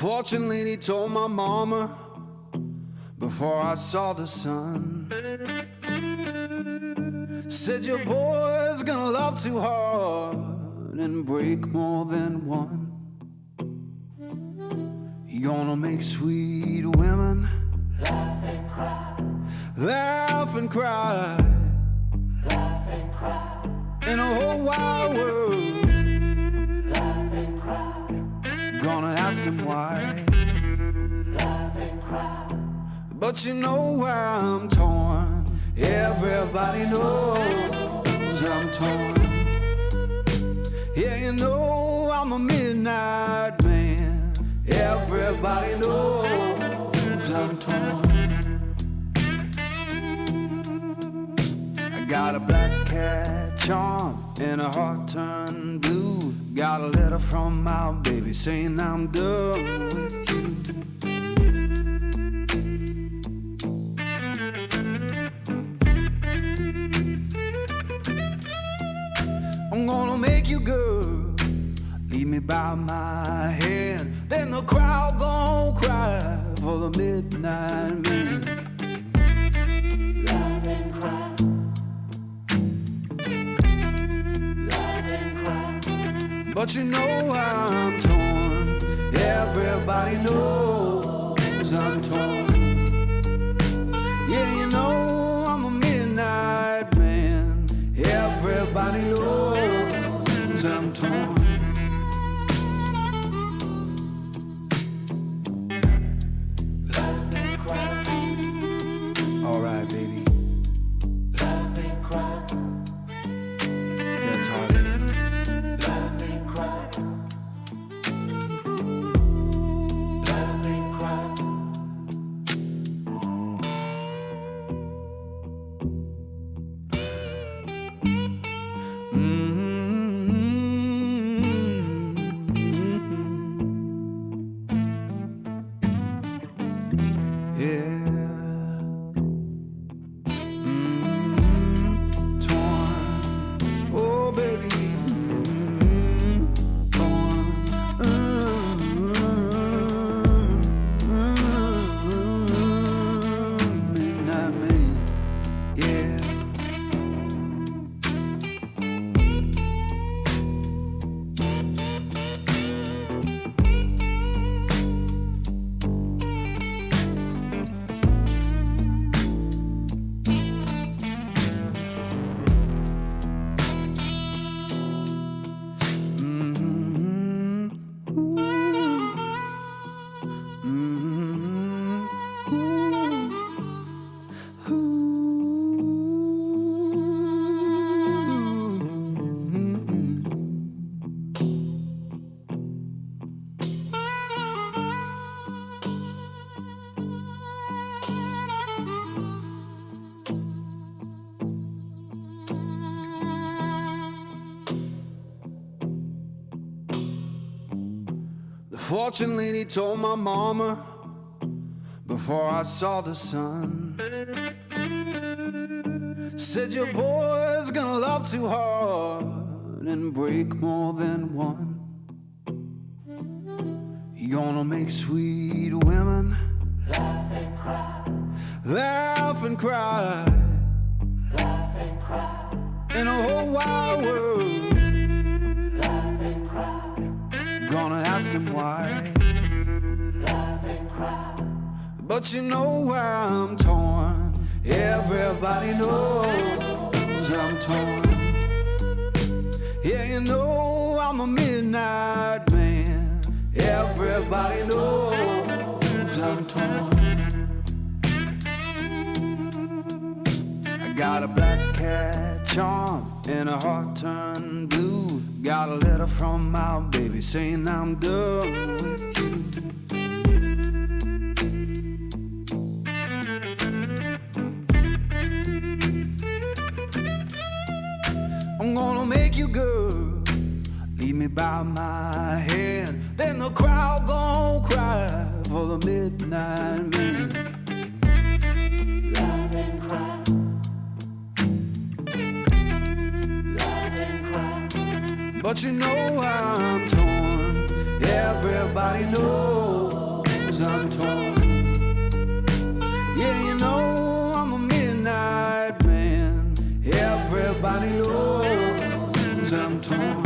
fortune lady told my mama before I saw the sun, said your boy's gonna love too hard and break more than one. He gonna make sweet women laugh and cry, laugh and cry, laugh and cry, in a whole wide world. laugh and cry, Gonna ask him why, laugh and cry. but you know why I'm torn. Everybody knows I'm torn. Yeah, you know I'm a midnight man. Everybody knows I'm torn. I got a black cat charm and a heart turned blue. Got a letter from my baby saying I'm done with you. I'm gonna make you good, lead me by my hand. Then the crowd gon' cry for the midnight man. Laugh and cry, laugh and cry, But you know I'm torn. Everybody knows I'm torn. Yeah, you know I'm a midnight man. Everybody knows I'm torn. laugh and cry, All right, baby, laugh and cry, that's heartache. laugh and cry, laugh and cry. Torn, oh baby, torn, midnight man, yeah. The fortune lady told my mama before I saw the sun, said your boy's gonna love too hard and break more than one. He gonna make sweet women Laugh and cry, laugh and cry, laugh and cry, in a whole wide world. laugh and cry, Gonna ask him why, laugh and cry. but you know why I'm torn. Everybody knows I'm torn. Yeah, you know I'm a midnight man. Everybody knows I'm torn. I got a black cat charm and a heart turned blue. Got a letter from my baby saying I'm done with you. I'm gonna make you good, lead me by my hand. Then the crowd gon' cry for the midnight man. Laugh and cry, laugh and cry. But you know I'm torn. Everybody knows 'cause I'm torn. Yeah, you know I'm a midnight man. Everybody knows I'm torn.